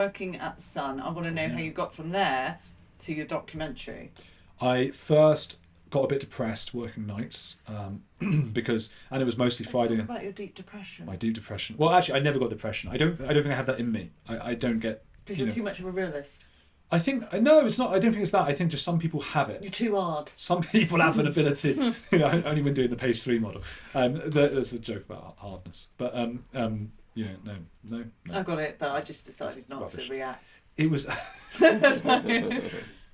Working at the Sun, I want to know how you got from there to your documentary. I first got a bit depressed working nights because, and it was mostly Friday. Talk about your deep depression. My deep depression. Well, actually, I never got depression. I don't think I have that in me. I don't get. Because you're too much of a realist. I think no, it's not. I don't think it's that. I think just some people have it. You're too hard. Some people have an ability. Only when doing the page 3 model. There's a joke about hardness, but no. I got it, but I just decided not rubbish. to react. It was.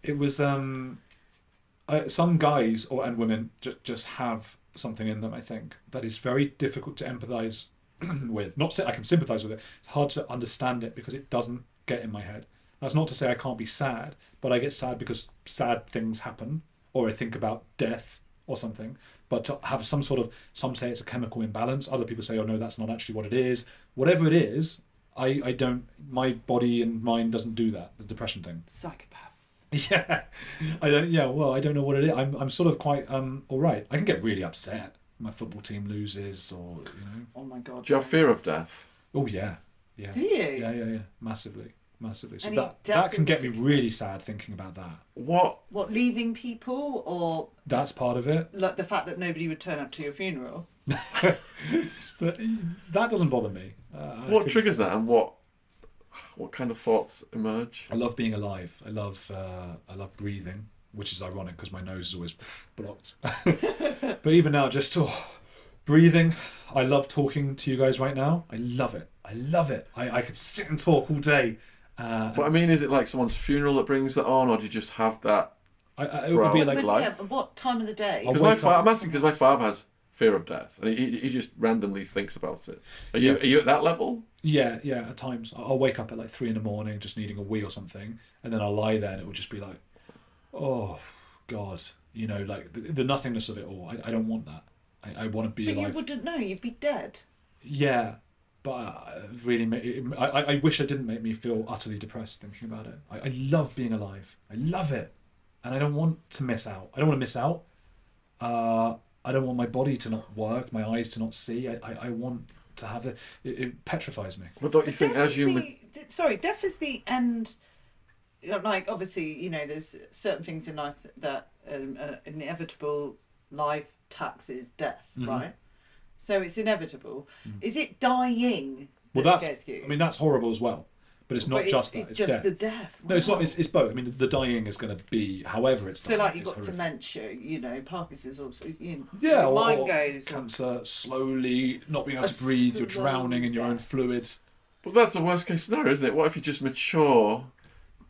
It was. Some guys and women just have something in them. I think that is very difficult to empathise with. Not say I can sympathise with it. It's hard to understand it because it doesn't get in my head. That's not to say I can't be sad, but I get sad because sad things happen, or I think about death or something. But to have some say it's a chemical imbalance. Other people say, oh no, that's not actually what it is. Whatever it is, I don't. My body and mind doesn't do that. The depression thing. Psychopath. Yeah, I don't. Yeah, well, I don't know what it is. I'm sort of quite all right. I can get really upset. My football team loses, or Oh my god. Do you have fear of death? Oh yeah. Do you? Yeah. Massively. So Any that can get me really sad thinking about that. What leaving people, or that's part of it. like the fact that nobody would turn up to your funeral? But that doesn't bother me. What triggers that, and what kind of thoughts emerge? I love being alive. I love breathing, which is ironic because my nose is always blocked. But even now, just breathing. I love talking to you guys right now. I love it. I could sit and talk all day. But I mean, is it like someone's funeral that brings that on, or do you just have that? It would be like life? What time of the day? Because I'm asking because my father has fear of death, and he just randomly thinks about it. Are you at that level? Yeah. At times, I'll wake up at like 3 a.m, just needing a wee or something, and then I'll lie there, and it will just be like, oh God, like the nothingness of it all. I don't want that. I want to be alive. But you wouldn't know. You'd be dead. Yeah. But I wish it didn't make me feel utterly depressed thinking about it. I love being alive. I love it. And I don't want to miss out. I don't want to miss out. I don't want my body to not work, my eyes to not see. I want to have it petrifies me. Well, don't you think as you... death is the end. Like, obviously, there's certain things in life that are inevitable. Life, taxes, death, right? So it's inevitable. Is it dying that scares you? I mean, that's horrible as well. But it's not just that. It's just death. the death. No, it's not. It's both. I mean, the dying is going to be however it's dying. So, like, you've got dementia, Parkinson's, also. Yeah, mind goes. Cancer, slowly not being able to breathe, you're drowning in your own fluid. But that's a worst case scenario, isn't it? What if you just mature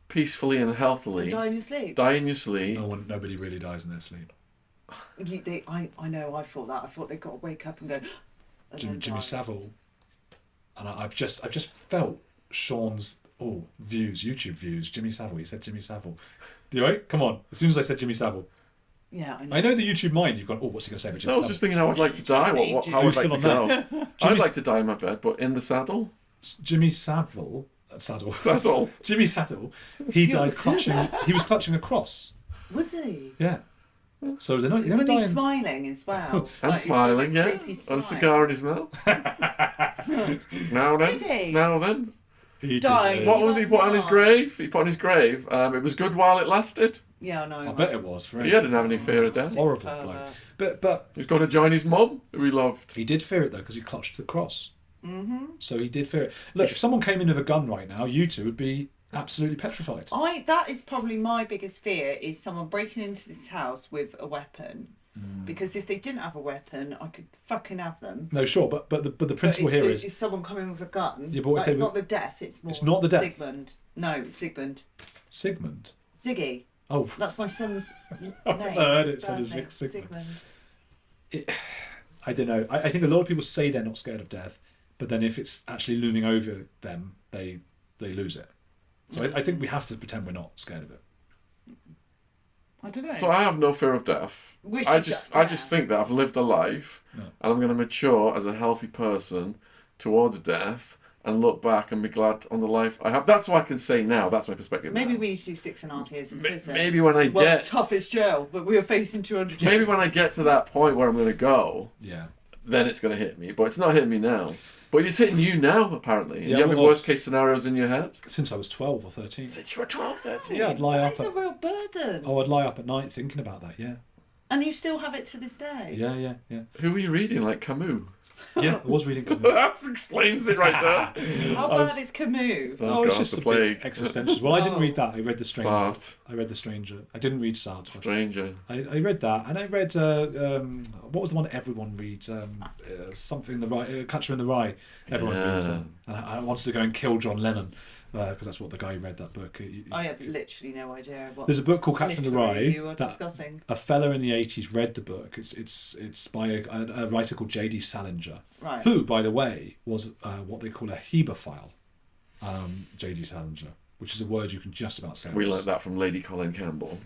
peacefully and healthily? Die in your sleep. Nobody really dies in their sleep. I know. I thought that. I thought they got to wake up and go. Jimmy Savile, and I've just felt Shaun's YouTube views. Jimmy Savile. You said Jimmy Savile. You right? Come on. As soon as I said Jimmy Savile. Yeah, I know the YouTube mind. You've gone. Oh, what's he going to say about Jimmy Savile? I was just thinking how I'd like to die. How I'd like to go. I'd like to die in my bed, but in the saddle. Jimmy Savile. Saddle. Jimmy Saddle. He died clutching. He was clutching a cross. Was he? Yeah. So they're not. You don't die. He's smiling as well. And smiling, yeah. And a cigar in his mouth. Now then. He died. What was he put on his grave? He put on his grave. It was good while it lasted. Yeah, I know. I bet it was for him. He didn't have any fear of death. Horrible bloke. But he was going to join his mum, who he loved. He did fear it though, because he clutched the cross. So he did fear it. Look, if someone came in with a gun right now, you two would be absolutely petrified. That is probably my biggest fear, is someone breaking into this house with a weapon. Because if they didn't have a weapon, I could fucking have them. No, sure, but the principle here is someone coming with a gun. Yeah, but it's not the death. It's more. It's not the death. Sigmund. No, it's Sigmund. Sigmund. Ziggy. Oh, that's my son's name. I've heard it said as Sigmund. I don't know. I think a lot of people say they're not scared of death, but then if it's actually looming over them, they lose it. So I think we have to pretend we're not scared of it. I don't know. So I have no fear of death. I just think that I've lived a life, and I'm going to mature as a healthy person towards death, and look back and be glad on the life I have. That's what I can say now. That's my perspective. Maybe we need to do 6.5 years in prison. Maybe when I get toughest jail, but we are facing 200 years. Maybe when I get to that point where I'm going to go. Yeah. then it's going to hit me. But it's not hitting me now. But it's hitting you now, apparently. Yeah, you having worst case scenarios in your head? Since I was 12 or 13. Since you were 12, 13? Yeah, I'd lie up. It's a real burden. Oh, I'd lie up at night thinking about that, yeah. And you still have it to this day? Yeah. Who were you reading? Like Camus? Yeah, I was reading Camus. That explains it right there. How bad is Camus? Oh, it's God, just the a plague. bit existential. Well, I didn't read that. I read The Stranger. Sartre. I read The Stranger. I didn't read Sartre. Stranger. I read that, and I read what was the one everyone reads? Something in the Rye, Catcher in the Rye. Everyone reads that. And I wanted to go and kill John Lennon because that's what the guy who read that book. I have literally no idea what. There's a book called Catcher in the Rye you were that discussing. a fella in the 80s read the book. It's by a writer called J.D. Salinger, Right. who, by the way, was what they call a hebephile. J.D. Salinger, which is a word you can just about say. We learnt that from Lady Colin Campbell.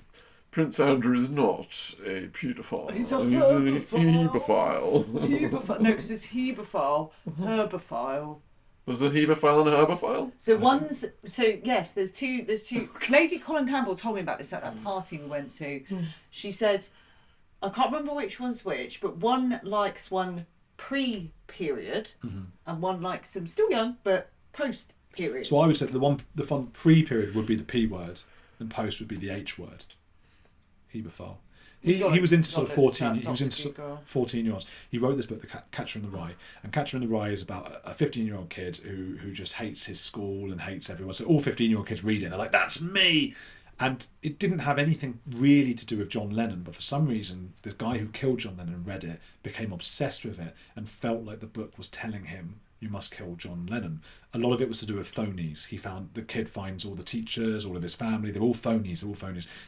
Prince Andrew is not a paedophile. He's a hebephile. Hebephile. No, because it's hebephile, herbophile. There's a hebephile and a herbophile? Yes, there's two. Lady Colin Campbell told me about this at that party we went to. She said, I can't remember which one's which, but one likes one pre-period, and one likes them still young but post-period. So I would say the fun pre-period would be the P word, and post would be the H word. Hebephile. He was into sort of 14. He was into 14-year-olds. He wrote this book, The Catcher in the Rye, and Catcher in the Rye is about a 15-year-old kid who just hates his school and hates everyone. So all 15-year-old kids read it, and they're like, "That's me." And it didn't have anything really to do with John Lennon, but for some reason, the guy who killed John Lennon read it, became obsessed with it, and felt like the book was telling him, "You must kill John Lennon." A lot of it was to do with phonies. The kid finds all the teachers, all of his family, they're all phonies.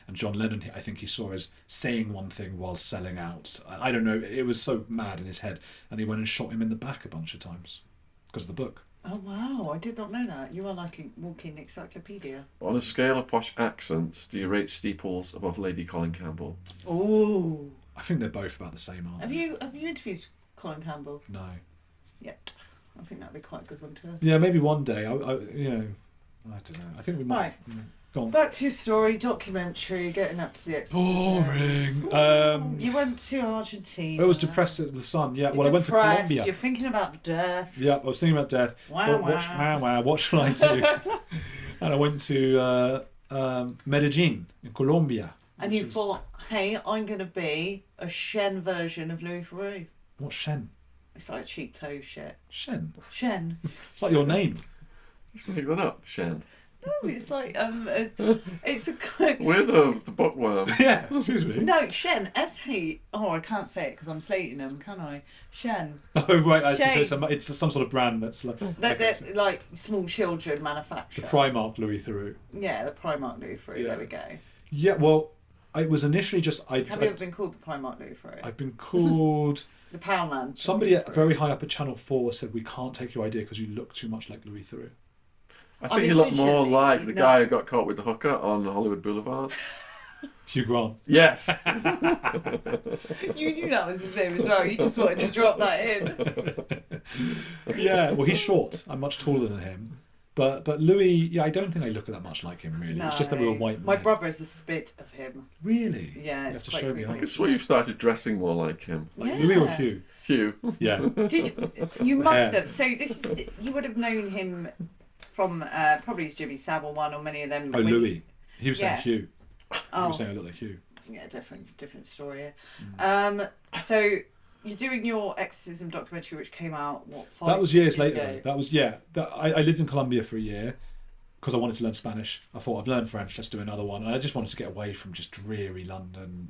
And John Lennon, I think he saw as saying one thing while selling out. I don't know, it was so mad in his head. And he went and shot him in the back a bunch of times because of the book. Oh wow, I did not know that. You are like a walking encyclopedia. On a scale of posh accents, do you rate Steeples above Lady Colin Campbell? Oh. I think they're both about the same, aren't they? Have you interviewed Colin Campbell? No. Yet. I think that'd be quite a good one to. Yeah, maybe one day. I don't know. I think we might. Right. Go on. Back to your story, documentary, getting up to the exorcism. Boring. You went to Argentina. I was depressed at the sun. Yeah. You're I went to depressed, Colombia. You're thinking about death. Yeah, I was thinking about death. What shall I do? And I went to Medellin in Colombia. And you thought, hey, I'm going to be a Shen version of Louis Theroux. What's Shen? It's like cheap clothes shit. Shen? Shen. It's like your name. Just make that up, Shen. No, it's like it's a kind. We're the bookworm. Yeah, excuse me. No, Shen. S-H. Oh, I can't say it because I'm slating them, can I? Shen. Oh right, I see. Shane. So it's some sort of brand that's like They're like small children manufacture. the Primark Louis Theroux. Yeah, the Primark Louis Theroux. Yeah. There we go. Yeah, well, it was initially just Have you ever been called the Primark Louis Theroux? I've been called. The Poundland. Somebody very high up at Channel 4 said we can't take your idea because you look too much like Louis Theroux. I think you look more like the guy who got caught with the hooker on Hollywood Boulevard. Hugh Grant. Yes. You knew that was his name as well. You just wanted to drop that in. Yeah, well, he's short. I'm much taller than him. But Louis, yeah, I don't think I look that much like him, really. No. It's just that we were white men. My brother is a spit of him. Really? Yeah, You it's have to quite show me. creepy. I swear you've started dressing more like him. Like Yeah. Louis or Hugh? Hugh. Yeah. You must Hair. have. So you would have known him from probably his Jimmy Savile one or many of them. Oh, Louis. He was saying Yeah. Hugh. He Oh, was saying I look like Hugh. yeah, different story. So you're doing your exorcism documentary, which came out what? 5 That was years 6 later, ago? though. That was, yeah. I lived in Colombia for a year because I wanted to learn Spanish. I thought, I've learned French, let's do another one. And I just wanted to get away from just dreary London,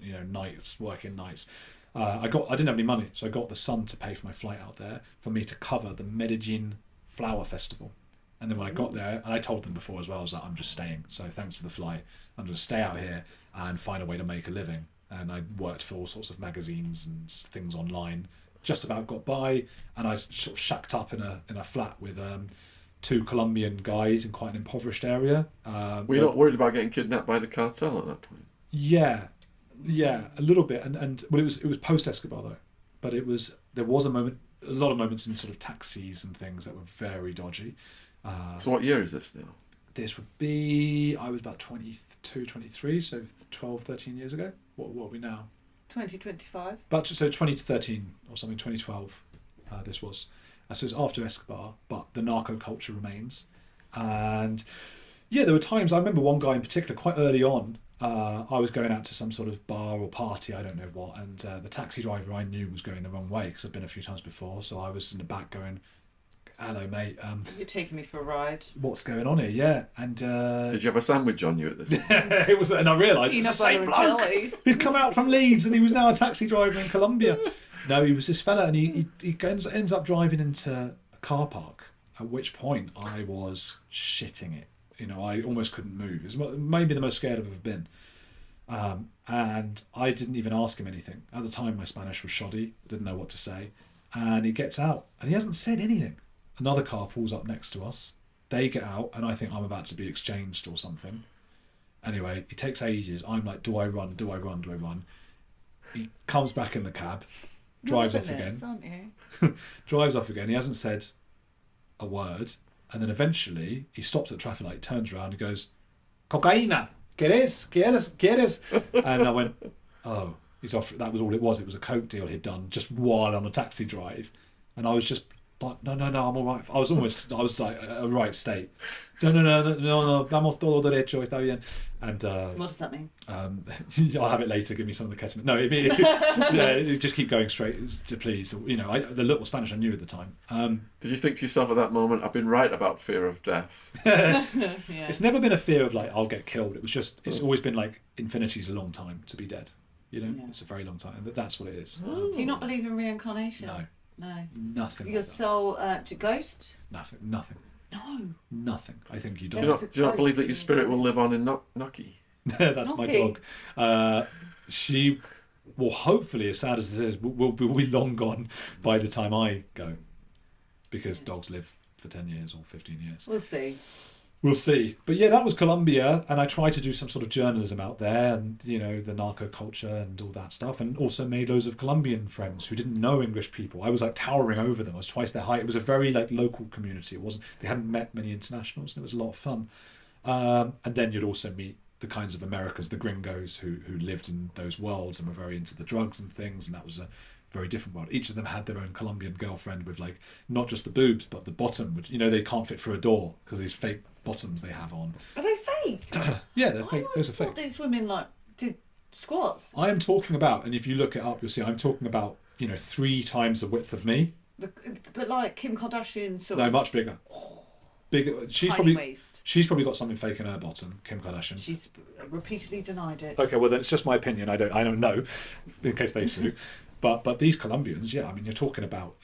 working nights. I didn't have any money, so I got the Sun to pay for my flight out there for me to cover the Medellin Flower Festival. And then when I got there, and I told them before as well, I was like, I'm just staying. So thanks for the flight. I'm going to stay out here and find a way to make a living. And I worked for all sorts of magazines and things online. Just about got by, and I sort of shacked up in a flat with 2 Colombian guys in quite an impoverished area. Were you not worried about getting kidnapped by the cartel at that point? Yeah, a little bit. And well, it was post Escobar though, but there was a lot of moments in sort of taxis and things that were very dodgy. So what year is this now? This would be, I was about 22, 23, so 12, 13 years ago. What are we now? 2025. But so 20 to 13 or something, 2012. This was. So it's after Escobar, but the narco culture remains. And yeah, there were times, I remember one guy in particular, quite early on, I was going out to some sort of bar or party, I don't know what, and the taxi driver I knew was going the wrong way because I'd been a few times before, so I was in the back going, hello mate, you're taking me for a ride. What's going on here? Yeah. And did you have a sandwich on you at this? It was, and I realised it was the same bloke who'd come out from Leeds and he was now a taxi driver in Colombia. No, he was this fella, and he ends up driving into a car park, at which point I was shitting it. You know, I almost couldn't move. It was maybe the most scared I've ever been. And I didn't even ask him anything. At the time, my Spanish was shoddy. Didn't know what to say. And he gets out, and he hasn't said anything. Another car pulls up next to us. They get out, and I think I'm about to be exchanged or something. Anyway, it takes ages. I'm like, do I run? Do I run? Do I run? He comes back in the cab, drives off again. Aren't you? Drives off again. He hasn't said a word. And then eventually, he stops at traffic light, turns around, and goes, "Cocaína, ¿Quieres? And I went, oh, he's off. That was all it was. It was a coke deal he'd done just while on a taxi drive. And I was just like, no, I'm all right. I was like a right state. No, vamos todo derecho, está bien. And what does that mean? I'll have it later. Give me some of the ketamine. No, just keep going straight, please. You know, the little Spanish I knew at the time. Did you think to yourself at that moment, I've been right about fear of death? Yeah. It's never been a fear of like I'll get killed. It was just it's always been like infinity's a long time to be dead. You know, It's a very long time, and that's what it is. Do you not believe in reincarnation? No, nothing. Your soul to ghost? Nothing. No. Nothing. I think you Do don't. you not believe that your spirit will live on in Nucky? That's my dog. She will hopefully, as sad as this is, will be long gone by the time I go, because dogs live for 10 years or 15 years. We'll see. But yeah, that was Colombia, and I tried to do some sort of journalism out there, and you know, the narco culture and all that stuff, and also made loads of Colombian friends who didn't know English people. I was like towering over them. I was twice their height. It was a very like local community. They hadn't met many internationals, and it was a lot of fun. And then you'd also meet the kinds of Americans, the gringos who lived in those worlds and were very into the drugs and things, and that was a very different world. Each of them had their own Colombian girlfriend with like not just the boobs but the bottom, which, you know, they can't fit through a door because these fake bottoms they have on. Are they fake? Yeah, they're fake. Those are fake. I thought these women like did squats. I am talking about, and if you look it up, you'll see I'm talking about, you know, 3 times the width of me. But like Kim Kardashian sort of. No, much bigger. Bigger. She's probably got something fake in her bottom, Kim Kardashian. She's repeatedly denied it. Okay, well then it's just my opinion. I don't know, in case they sue. But these Colombians, yeah, I mean, you're talking about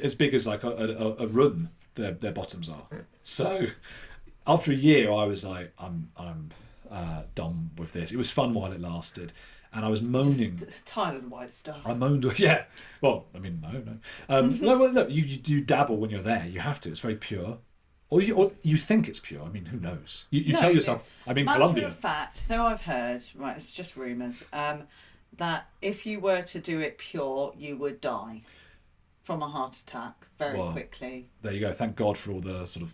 as big as like a room. Their bottoms are. So after a year, I was like, I'm done with this. It was fun while it lasted, and I was moaning. Just tired of the white stuff. I moaned. Yeah. Well, I mean, no. No, well, look, you do dabble when you're there. You have to. It's very pure. Or you think it's pure. I mean, who knows? You tell yourself, I'm in Colombia. Matter of fact, so I've heard, right, it's just rumours, that if you were to do it pure, you would die from a heart attack very quickly. There you go. Thank God for all the sort of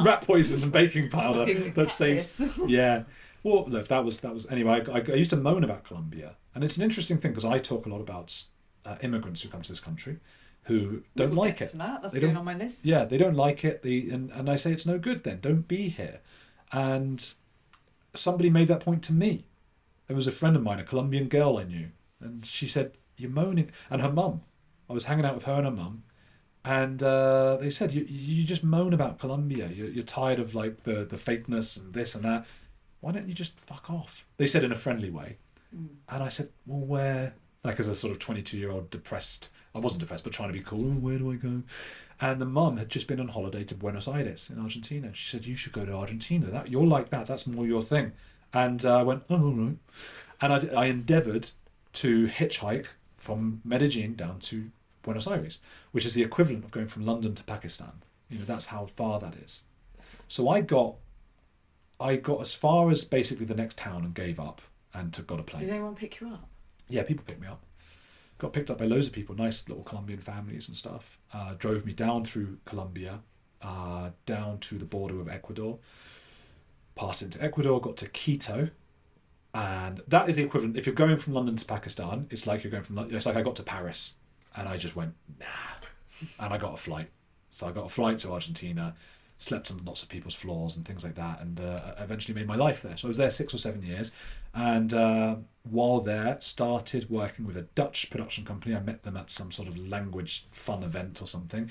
rat poison and baking powder that saves. Yeah. Well, look, that was anyway. I used to moan about Colombia, and it's an interesting thing because I talk a lot about immigrants who come to this country who don't like it. That's going on my list. Yeah, they don't like it. And I say it's no good then. Don't be here. And somebody made that point to me. There was a friend of mine, a Colombian girl I knew, and she said, "You're moaning." And her mum. I was hanging out with her and her mum, and they said, "You just moan about Colombia. You're tired of like the fakeness and this and that. Why don't you just fuck off?" They said in a friendly way. And I said, "Well, where?" Like as a sort of 22-year-old depressed. I wasn't depressed, but trying to be cool. Where do I go? And the mum had just been on holiday to Buenos Aires in Argentina. She said, "You should go to Argentina. You're like that. That's more your thing." And I went, "Oh, all right." And I endeavoured to hitchhike from Medellin down to Buenos Aires, which is the equivalent of going from London to Pakistan. You know, that's how far that is. So I got as far as basically the next town and gave up and got a plane. Did anyone pick you up? Yeah, people picked me up. Got picked up by loads of people, nice little Colombian families and stuff. Drove me down through Colombia, down to the border of Ecuador. Passed into Ecuador, got to Quito. And that is the equivalent. If you're going from London to Pakistan, it's like I got to Paris. And I just went, nah. and I got a flight. So I got a flight to Argentina, slept on lots of people's floors and things like that, and eventually made my life there. So I was there 6 or 7 years, and while there, started working with a Dutch production company. I met them at some sort of language fun event or something,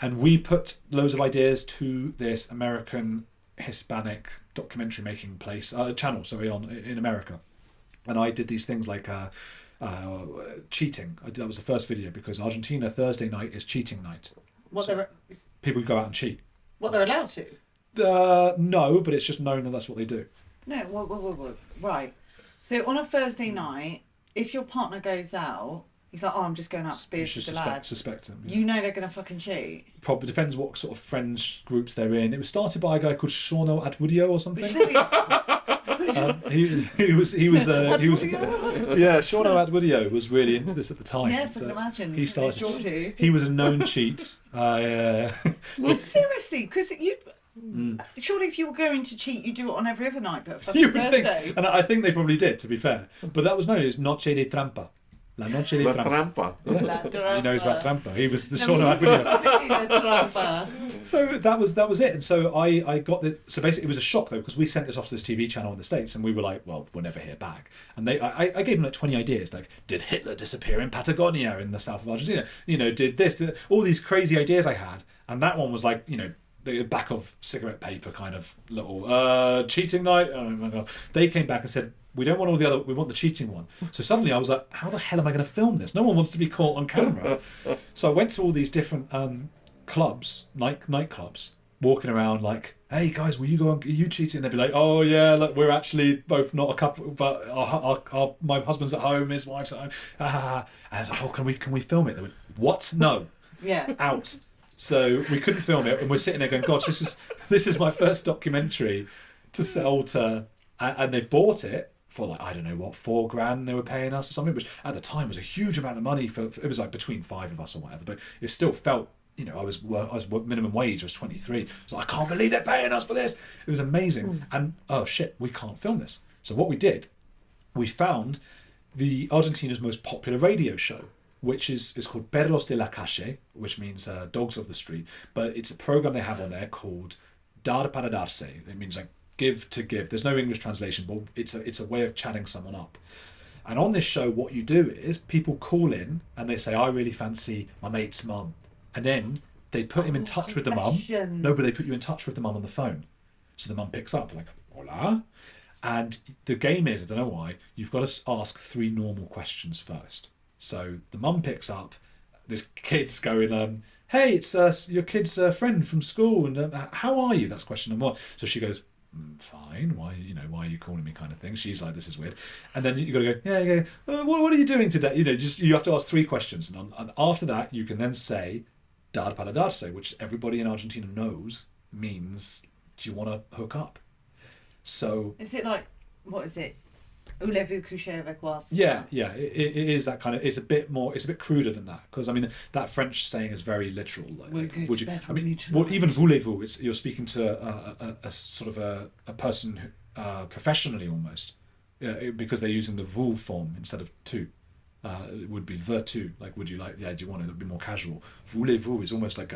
and we put loads of ideas to this American Hispanic documentary making channel in America. And I did these things like cheating. That was the first video, because Argentina Thursday night is cheating night. People go out and cheat. What, they're allowed to? No, but it's just known that that's what they do. No, whoa. Right. So on a Thursday night, if your partner goes out, he's like, I'm just going out to beers with the lads. Suspect him. Yeah. You know they're going to fucking cheat. Probably depends what sort of friends groups they're in. It was started by a guy called Shaun Trilogy or something. He was Shaun Trilogy was really into this at the time. Yes, I can imagine. He started. He was a known cheat. Well, seriously, because you. Surely, if you were going to cheat, you do it on every other night, but fucking you would Thursday. think, and I think they probably did. To be fair, but that was known as Noche de Trampa. La Noche de Trampa. Yeah. He knows about Trampa. He was the Shaun Trilogy. So that was it. And so I got the. So basically, it was a shock though, because we sent this off to this TV channel in the States, and we were like, well, we'll never hear back. And I gave them like 20 ideas, like, did Hitler disappear in Patagonia in the south of Argentina? You know, did this? All these crazy ideas I had, and that one was like, you know, the back of cigarette paper kind of little cheating night. Oh my god! They came back and said, we don't want all the other, we want the cheating one. So suddenly I was like, how the hell am I going to film this? No one wants to be caught on camera. So I went to all these different clubs, nightclubs, walking around like, hey guys, will you go on, are you cheating? And they'd be like, oh yeah, look, we're actually both not a couple, but my husband's at home, his wife's at home. And I was like, oh, can we film it? They went, what? No. Yeah. Out. So we couldn't film it, and we're sitting there going, gosh, this is my first documentary to sell to, and they've bought it for like, I don't know what, $4,000 they were paying us or something, which at the time was a huge amount of money for it was like between 5 of us or whatever, but it still felt, you know, I was minimum wage, I was 23, so I can't believe they're paying us for this. It was amazing. And oh shit, we can't film this. So what we did, we found the Argentina's most popular radio show, which is called Perros de la Calle, which means dogs of the street. But it's a program they have on there called Dar para darse. It means like give to give. There's no English translation, but it's a way of chatting someone up. And on this show, what you do is people call in and they say, I really fancy my mate's mum. And then they put him in touch with the mum. No, but they put you in touch with the mum on the phone. So the mum picks up like, hola. And the game is, I don't know why, you've got to ask 3 normal questions first. So the mum picks up, this kid's going, hey, it's your kid's friend from school, and how are you? That's question number 1. So she goes, fine. Why are you calling me? Kind of thing. She's like, this is weird. And then you got to go, yeah. What are you doing today? You know, you have to ask 3 questions, and after that, you can then say, dar para darse, which everybody in Argentina knows means, do you want to hook up? So is it like, what is it? Voulez-vous coucher avec moi? Yeah, it is that kind of. It's a bit cruder than that, because I mean that French saying is very literal. Like, would you? I mean, even voulez-vous, you're speaking to a sort of a person professionally almost, because they're using the vous form instead of tu. It would be veux-tu, like would you like? Yeah, do you want it? It would be more casual. Voulez-vous is almost like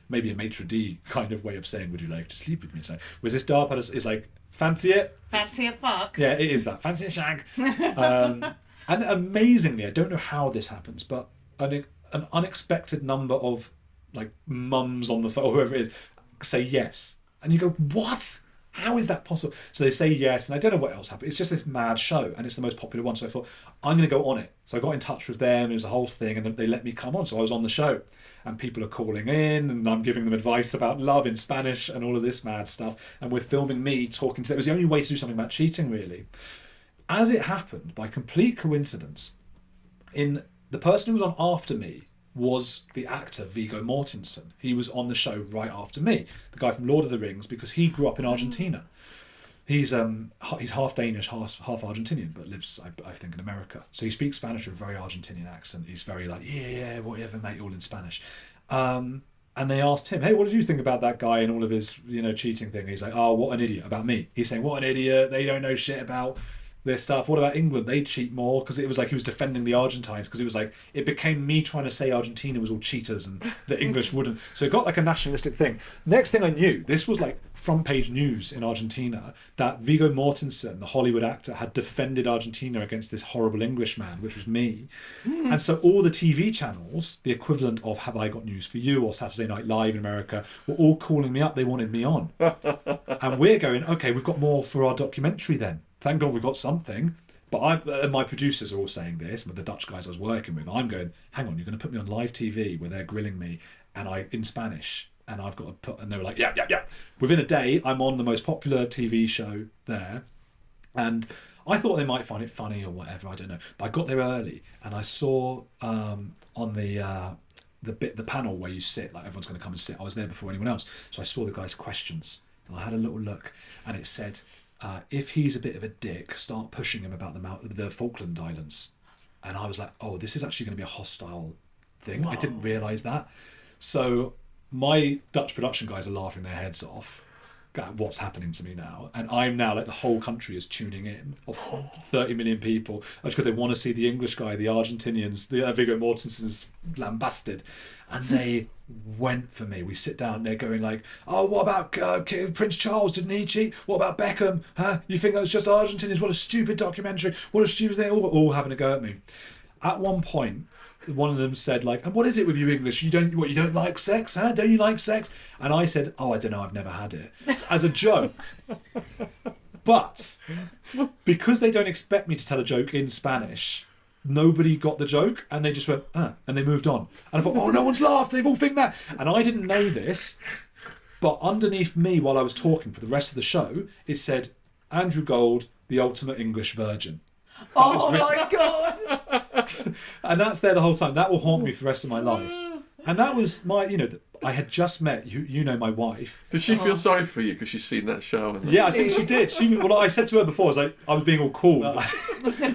maybe a maitre d' kind of way of saying, would you like to sleep with me tonight? Whereas this dar para is like, fancy it? Fancy a fuck? Yeah, it is that. Fancy a shag. And amazingly, I don't know how this happens, but an unexpected number of like mums on the phone, or whoever it is, say yes. And you go, what? How is that possible? So they say yes, and I don't know what else happened. It's just this mad show, and it's the most popular one. So I thought, I'm going to go on it. So I got in touch with them. It was a whole thing, and they let me come on. So I was on the show, and people are calling in, and I'm giving them advice about love in Spanish and all of this mad stuff. And we're filming me talking to them. It was the only way to do something about cheating, really. As it happened, by complete coincidence, the person who was on after me was the actor Viggo Mortensen. He was on the show right after me, the guy from Lord of the Rings, because he grew up in Argentina. He's half Danish, half Argentinian, but lives, I think, in America. So he speaks Spanish with a very Argentinian accent. He's very like, yeah, whatever, mate, all in Spanish. And they asked him, hey, what did you think about that guy and all of his, cheating thing? He's like, oh, what an idiot, about me. He's saying, what an idiot, they don't know shit about their stuff. What about England? They cheat more, because it was like he was defending the Argentines, because it was like it became me trying to say Argentina was all cheaters and the English wouldn't. So it got like a nationalistic thing. Next thing I knew, this was like front page news in Argentina, that Viggo Mortensen, the Hollywood actor, had defended Argentina against this horrible Englishman, which was me. And so all the TV channels, the equivalent of Have I Got News for You or Saturday Night Live in America, were all calling me up. They wanted me on. And we're going, okay, we've got more for our documentary then. Thank God we've got something. But my producers are all saying this, with the Dutch guys I was working with. I'm going, hang on, you're going to put me on live TV where they're grilling me in Spanish, and I've got to put, and they were like, yeah. Within a day, I'm on the most popular TV show there, and I thought they might find it funny or whatever, I don't know. But I got there early, and I saw on the panel where you sit, like everyone's going to come and sit. I was there before anyone else, so I saw the guy's questions, and I had a little look, and it said, if he's a bit of a dick, start pushing him about the Falkland Islands. And I was like, oh, this is actually going to be a hostile thing. Whoa. I didn't realise that. So my Dutch production guys are laughing their heads off at what's happening to me now. And I'm now, like, the whole country is tuning in, of 30 million people, because they want to see the English guy, the Argentinians, the Viggo Mortensen's lambasted. And they went for me. We sit down, they're going like, oh, what about Prince Charles? Didn't he cheat? What about Beckham? Huh? You think that was just Argentinians? What a stupid documentary. What a stupid thing. All having a go at me. At one point, one of them said, like, and what is it with you English? You don't like sex, huh? Don't you like sex? And I said, oh, I don't know, I've never had it. As a joke. But because they don't expect me to tell a joke in Spanish, nobody got the joke, and they just went, and they moved on. And I thought, oh, no one's laughed, they've all think that. And I didn't know this, but underneath me while I was talking for the rest of the show, it said, Andrew Gold, the ultimate English virgin. Oh my God! And that's there the whole time. That will haunt me for the rest of my life. And that was my, I had just met, my wife. Did she feel sorry for you because she's seen that show? Yeah, I think she did. I said to her before, I was being all cool.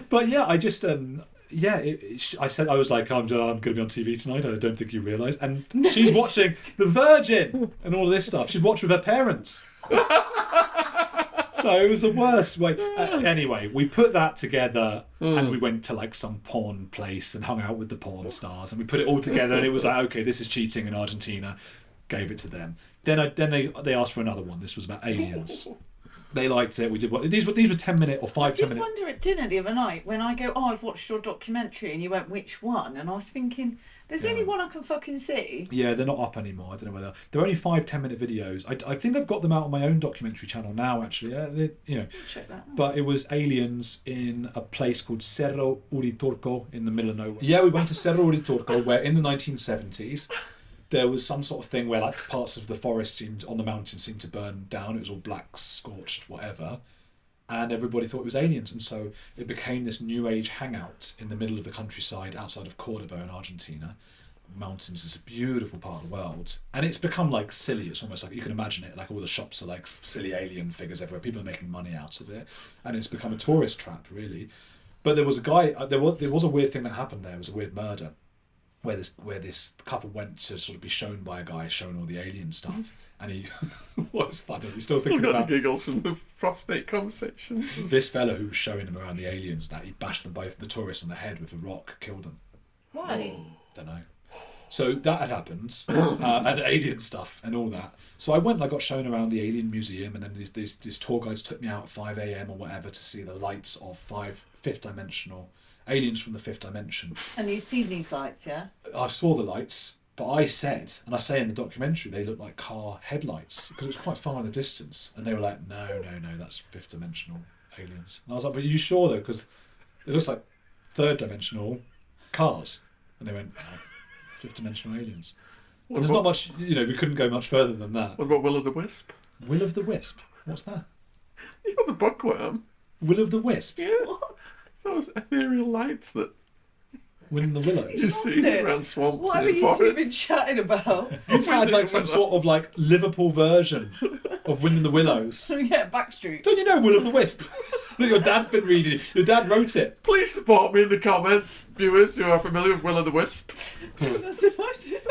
But yeah, I just, I said, I was like, I'm going to be on TV tonight, I don't think you realise. And she's watching The Virgin and all of this stuff. She'd watch with her parents. So it was the worst way. Anyway, we put that together and we went to like some porn place and hung out with the porn stars, and we put it all together, and it was like, okay, this is cheating in Argentina. Gave it to them. Then they asked for another one. This was about aliens. They liked it. We did what these were 10-minute or 5-10 minute. I wonder at dinner the other night when I go, oh, I've watched your documentary, and you went, which one? And I was thinking, there's only one I can fucking see. Yeah, they're not up anymore. I don't know whether they're only 5-10 minute videos. I think I've got them out on my own documentary channel now. Actually, Check that out. But it was aliens in a place called Cerro Uritorco in the middle of nowhere. Yeah, we went to Cerro Uritorco, where in the 1970s. There was some sort of thing where like parts of the forest on the mountain seemed to burn down. It was all black, scorched, whatever. And everybody thought it was aliens. And so it became this new age hangout in the middle of the countryside outside of Cordoba in Argentina. Mountains is a beautiful part of the world. And it's become like silly. It's almost like, you can imagine it, like all the shops are like silly alien figures everywhere. People are making money out of it. And it's become a tourist trap, really. But there was a guy, there was a weird thing that happened there. It was a weird murder. Where this couple went to sort of be shown by a guy showing all the alien stuff, and he was funny. He's still thinking about the giggles from the prostate conversation. This fella who was showing them around the aliens, that he bashed them both, the tourists, on the head with a rock, killed them. Why? Don't know. So that had happened, and alien stuff and all that. So I went and I got shown around the alien museum, and then these tour guides took me out at 5 a.m. or whatever to see the lights of fifth dimensional. Aliens from the fifth dimension. And you've seen these lights, yeah? I saw the lights, but I said, and I say in the documentary, they look like car headlights, because it was quite far in the distance. And they were like, no, that's fifth dimensional aliens. And I was like, but are you sure though? Because it looks like third dimensional cars. And they went, no, fifth dimensional aliens. And there's not much, we couldn't go much further than that. What about Will of the Wisp? Will of the Wisp? What's that? You got the bookworm. Will of the Wisp? Yeah. What? Those ethereal lights that Wind in the Willows. You see around swamps. What have you two been chatting about? You've had like some sort of like Liverpool version of Wind in the Willows. Yeah, Backstreet. Don't you know Will of the Wisp? Look, your dad's been reading it. Your dad wrote it. Please support me in the comments, viewers who are familiar with Will o' the Wisp.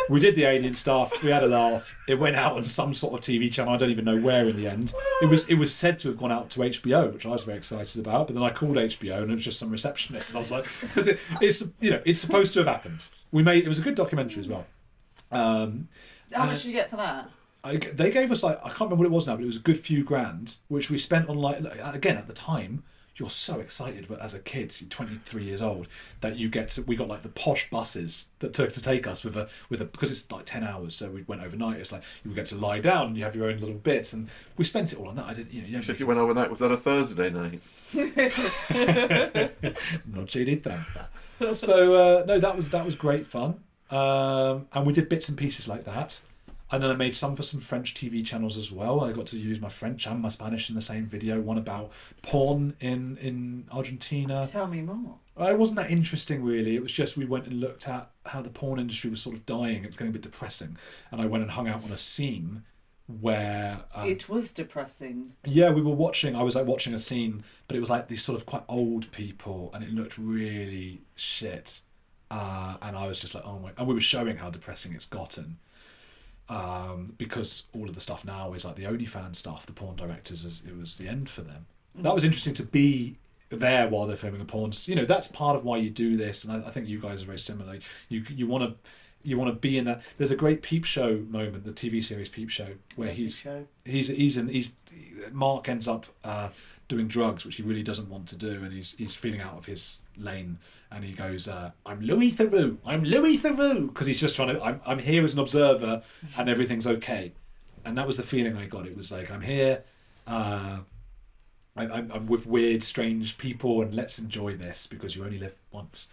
We did the alien stuff. We had a laugh. It went out on some sort of TV channel. I don't even know where in the end. It was said to have gone out to HBO, which I was very excited about. But then I called HBO and it was just some receptionist, and I was like, it's supposed to have happened. It was a good documentary as well. How much did you get for that? They gave us I can't remember what it was now, but it was a good few grand, which we spent on again at the time. You're so excited, but as a kid, you're 23 years old, that we got the posh buses that took to take us with a because it's 10 hours, so we went overnight. It's you get to lie down and you have your own little bits, and we spent it all on that. I didn't, you said you went overnight. Was that a Thursday night? Not cheated then. So no, that was great fun, and we did bits and pieces like that. And then I made some for some French TV channels as well. I got to use my French and my Spanish in the same video. One about porn in Argentina. Tell me more. It wasn't that interesting, really. It was just we went and looked at how the porn industry was sort of dying. It was getting a bit depressing. And I went and hung out on a scene where... it was depressing. Yeah, we were watching... I was watching a scene, but it was these sort of quite old people, and it looked really shit. And I was just like, oh my... And we were showing how depressing it's gotten. Because all of the stuff now is the OnlyFans stuff, the porn directors, it was the end for them. That was interesting to be there while they're filming a porn. That's part of why you do this, and I think you guys are very similar. You want to be in that. There's a great Peep Show moment, the TV series Peep Show, where Mark ends up doing drugs, which he really doesn't want to do, and he's feeling out of his lane, and he goes, I'm Louis Theroux, because he's just trying to, I'm here as an observer, and everything's okay. And that was the feeling I got. It was I'm here, I'm with weird, strange people, and let's enjoy this, because you only live once.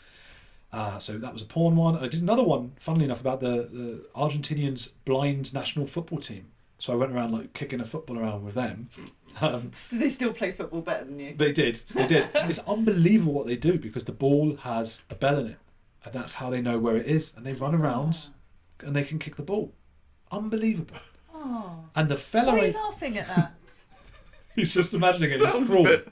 So that was a porn one. I did another one, funnily enough, about the Argentinians' blind national football team. So I went around kicking a football around with them. Did they still play football better than you? They did. It's unbelievable what they do, because the ball has a bell in it, and that's how they know where it is, and they run around and they can kick the ball. Unbelievable. Oh. And the fella... Why are you laughing at that? He's just imagining it. Sounds a bit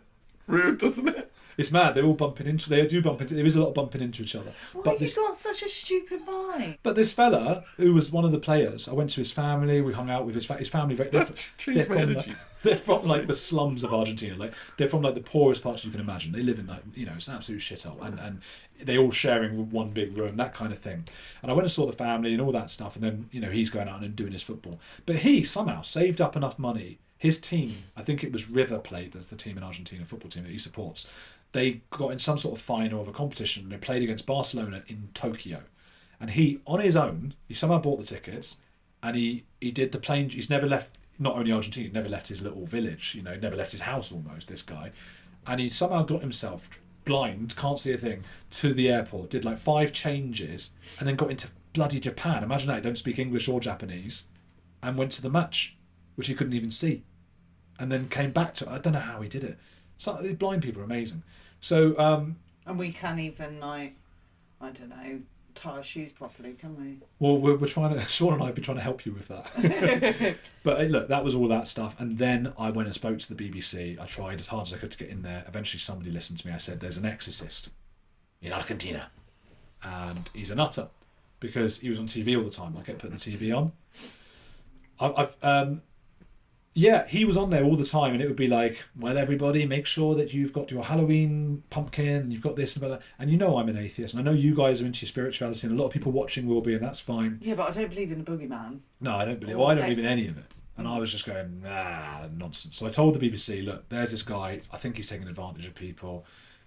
rude, doesn't it? It's mad. They're all bumping into... They do bump into... There is a lot of bumping into each other. Why have you got such a stupid mind? But this fella, who was one of the players, I went to his family. We hung out with his family. They're from the slums of Argentina. They're from the poorest parts you can imagine. They live in it's an absolute shithole, and they all sharing one big room, that kind of thing. And I went and saw the family and all that stuff, and then he's going out and doing his football. But he somehow saved up enough money. His team, I think it was River Plate, that's the team in Argentina, football team that he supports. They got in some sort of final of a competition, and they played against Barcelona in Tokyo. And he, on his own, he somehow bought the tickets, and he did the plane. He's never left, not only Argentina, he's never left his little village, never left his house almost, this guy. And he somehow got himself blind, can't see a thing, to the airport, did 5 changes, and then got into bloody Japan. Imagine that, he don't speak English or Japanese, and went to the match, which he couldn't even see. And then came back to it. I don't know how he did it. Blind people are amazing. So, and we can't even I don't know, tie our shoes properly, can we? Well, we're trying to. Shaun and I have been trying to help you with that. But look, that was all that stuff, and then I went and spoke to the BBC. I tried as hard as I could to get in there. Eventually, somebody listened to me. I said, "There's an exorcist in Argentina, and he's a nutter because he was on TV all the time. I kept putting the TV on. Yeah, he was on there all the time, and it would be well, everybody, make sure that you've got your Halloween pumpkin, you've got this and that. And I'm an atheist, and I know you guys are into your spirituality, and a lot of people watching will be, and that's fine. Yeah, but I don't believe in the boogeyman. No, I don't believe. Well, I don't believe in any of it. And I was just going, nonsense. So I told the BBC, look, there's this guy. I think he's taking advantage of people.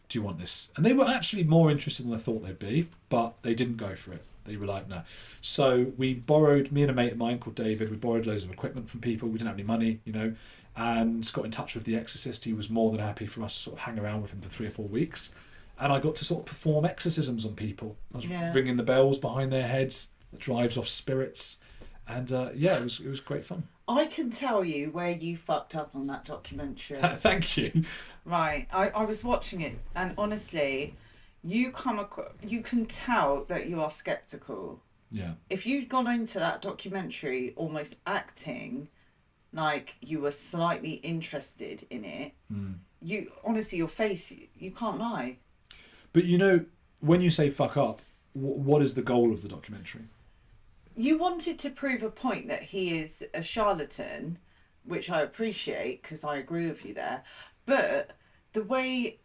Do you want this? And they were actually more interested than I thought they'd be, but they didn't go for it. They were like, no. So we borrowed, me and a mate of mine called David, we borrowed loads of equipment from people. We didn't have any money, and got in touch with the exorcist. He was more than happy for us to sort of hang around with him for 3 or 4 weeks. And I got to sort of perform exorcisms on people. I was ringing the bells behind their heads, that drives off spirits. And it was great fun. I can tell you where you fucked up on that documentary. Thank you. Right, I was watching it, and honestly, you can tell that you are sceptical. Yeah. If you'd gone into that documentary almost acting like you were slightly interested in it, you honestly, your face, you can't lie. But you know, when you say fuck up, what is the goal of the documentary? You wanted to prove a point that he is a charlatan, which I appreciate because I agree with you there. But the way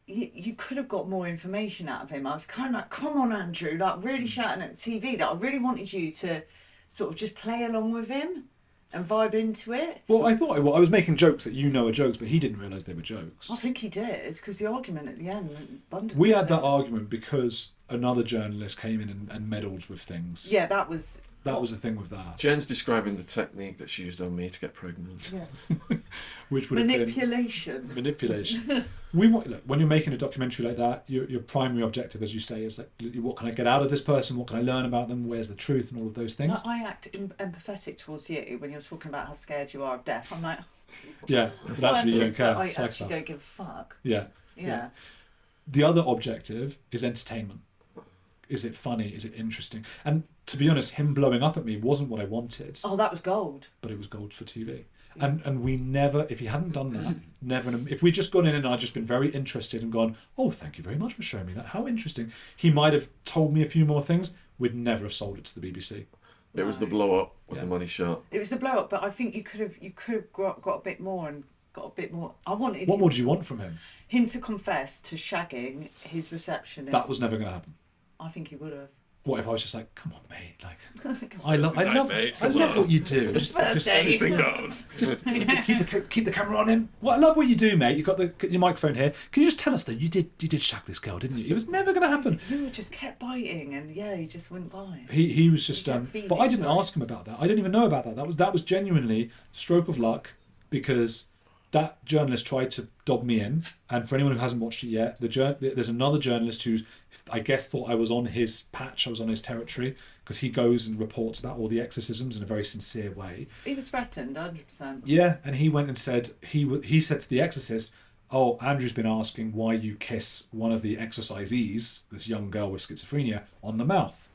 you could have got more information out of him, I was kind of like, come on, Andrew, like really shouting at the TV that I really wanted you to sort of just play along with him and vibe into it. Well, I thought I was making jokes that you know are jokes, but he didn't realise they were jokes. I think he did, because the argument at the end... We had that argument because another journalist came in and meddled with things. Yeah, that was... That was the thing with that. Jen's describing the technique that she used on me to get pregnant. Yes. Which would Manipulation. Have been manipulation. Look, when you're making a documentary like that, your primary objective, as you say, is like, what can I get out of this person? What can I learn about them? Where's the truth and all of those things? I act empathetic towards you when you're talking about how scared you are of death. I'm like... Yeah, but actually you don't care. I actually don't give a fuck. Yeah. The other objective is entertainment. Is it funny? Is it interesting? And to be honest, him blowing up at me wasn't what I wanted. Oh, that was gold. But it was gold for TV. And we never, if he hadn't done that, if we'd just gone in and I'd just been very interested and gone, oh, thank you very much for showing me that, how interesting, he might have told me a few more things, we'd never have sold it to the BBC. It was the blow up, was the money shot. It was the blow up, but I think you could have got a bit more and got a bit more. What more do you want from him? Him to confess to shagging his receptionist. That was never going to happen. I think he would have. What if I was just like, come on, mate, like, I love what you do. Just anything goes. Just keep the camera on him. Well, I love what you do, mate. You got your microphone here. Can you just tell us that you did shag this girl, didn't you? It was never going to happen. You just kept biting, and he just wouldn't bite. He was just but I didn't ask him about that. I didn't even know about that. That was genuinely stroke of luck, because that journalist tried to dob me in, and for anyone who hasn't watched it yet, there's another journalist who's, I guess, thought I was on his patch, I was on his territory, because he goes and reports about all the exorcisms in a very sincere way. He was threatened, 100%. Yeah, and he went and said, he said to the exorcist, oh, Andrew's been asking why you kiss one of the exorcisees, this young girl with schizophrenia, on the mouth.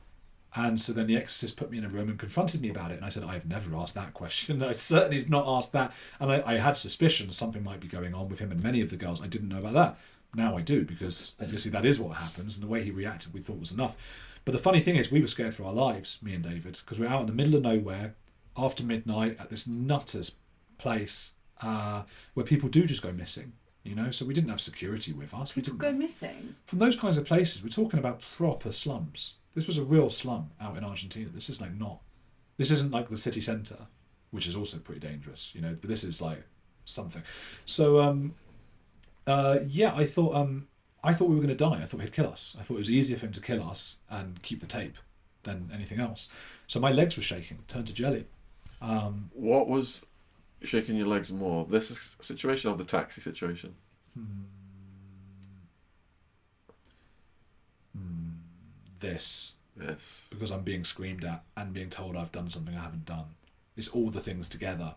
And so then the exorcist put me in a room and confronted me about it. And I said, I've never asked that question. I certainly did not ask that. And I had suspicions something might be going on with him and many of the girls. I didn't know about that. Now I do, because obviously that is what happens. And the way he reacted, we thought was enough. But the funny thing is, we were scared for our lives, me and David, because we were out in the middle of nowhere after midnight at this nutter's place where people do just go missing. You know, so we didn't have security with us. People go missing? From those kinds of places, we're talking about proper slums. This was a real slum out in Argentina. This isn't like the city centre, which is also pretty dangerous, you know, but this is like something. So, I thought we were going to die. I thought he'd kill us. I thought it was easier for him to kill us and keep the tape than anything else. So my legs were shaking, turned to jelly. What was shaking your legs more, this situation or the taxi situation? This. Yes. Because I'm being screamed at and being told I've done something I haven't done. It's all the things together.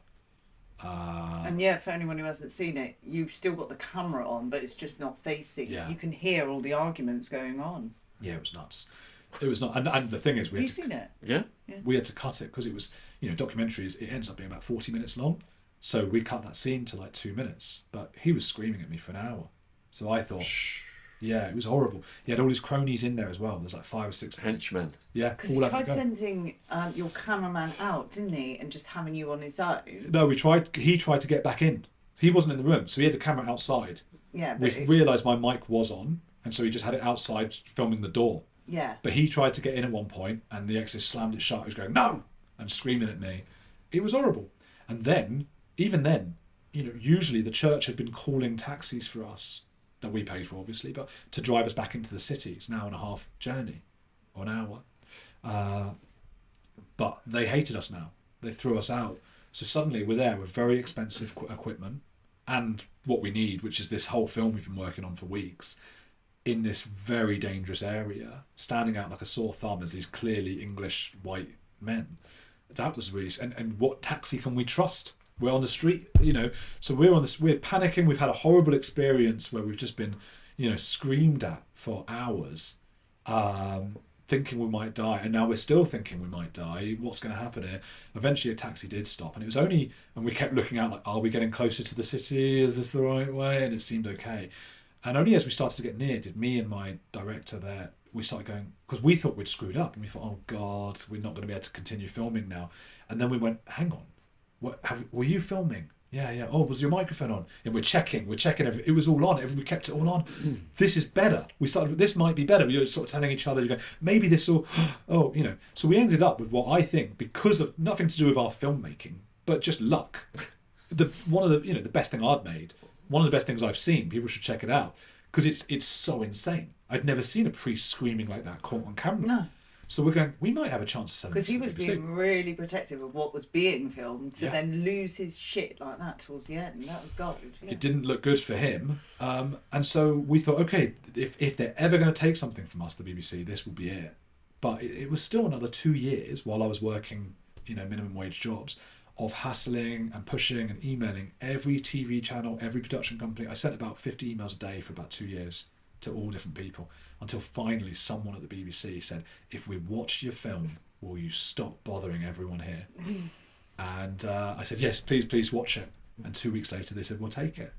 And for anyone who hasn't seen it, you've still got the camera on, but it's just not facing. Yeah. You can hear all the arguments going on. Yeah, it was nuts. It was not, and the thing is, Have you seen it? Yeah. We had to cut it because it was, you know, documentaries. It ends up being about 40 minutes long, so we cut that scene to like 2 minutes. But he was screaming at me for an hour, so I thought. Yeah, it was horrible. He had all his cronies in there as well. There's like 5 or 6 henchmen. Yeah, because he tried sending your cameraman out, didn't he, and just having you on his own. No, he tried to get back in. He wasn't in the room, so he had the camera outside. Yeah, but we realised my mic was on, and so he just had it outside filming the door. Yeah. But he tried to get in at one point, and the exorcist slammed it shut. He was going, no! And screaming at me. It was horrible. And then, even then, you know, usually the church had been calling taxis for us, that we paid for obviously, but to drive us back into the city. It's an 1.5-hour journey, or an hour. But they hated us now. They threw us out. So suddenly we're there with very expensive equipment and what we need, which is this whole film we've been working on for weeks, in this very dangerous area, standing out like a sore thumb as these clearly English white men. That was really... And what taxi can we trust? We're on the street, you know, so we're panicking. We've had a horrible experience where we've just been, you know, screamed at for hours. thinking we might die, and now we're still thinking we might die. What's going to happen here? Eventually a taxi did stop, and it was only, and we kept looking out like, are we getting closer to the city? Is this the right way? And it seemed okay. And only as we started to get near did me and my director there, we started going, because we thought we'd screwed up, and we thought, oh God, we're not going to be able to continue filming now. And then we went, hang on, were you filming? Yeah. Oh, was your microphone on? And we're checking everything. It was all on. We kept it all on. This is better. This might be better. We were sort of telling each other, you go, maybe this will, So we ended up with what I think, because of nothing to do with our filmmaking, but just luck. One of the best thing I'd made, one of the best things I've seen. People should check it out because it's so insane. I'd never seen a priest screaming like that caught on camera. No. So we're going, we might have a chance of selling this. Because he was being really protective of what was being filmed to then lose his shit like that towards the end. That was gold. Yeah. It didn't look good for him. And so we thought, okay, if they're ever going to take something from us, the BBC, this will be it. But it was still another 2 years while I was working, minimum wage jobs, of hassling and pushing and emailing every TV channel, every production company. I sent about 50 emails a day for about 2 years to all different people, until finally someone at the BBC said, if we watched your film, will you stop bothering everyone here? And I said, yes, please watch it. And 2 weeks later they said, we'll take it.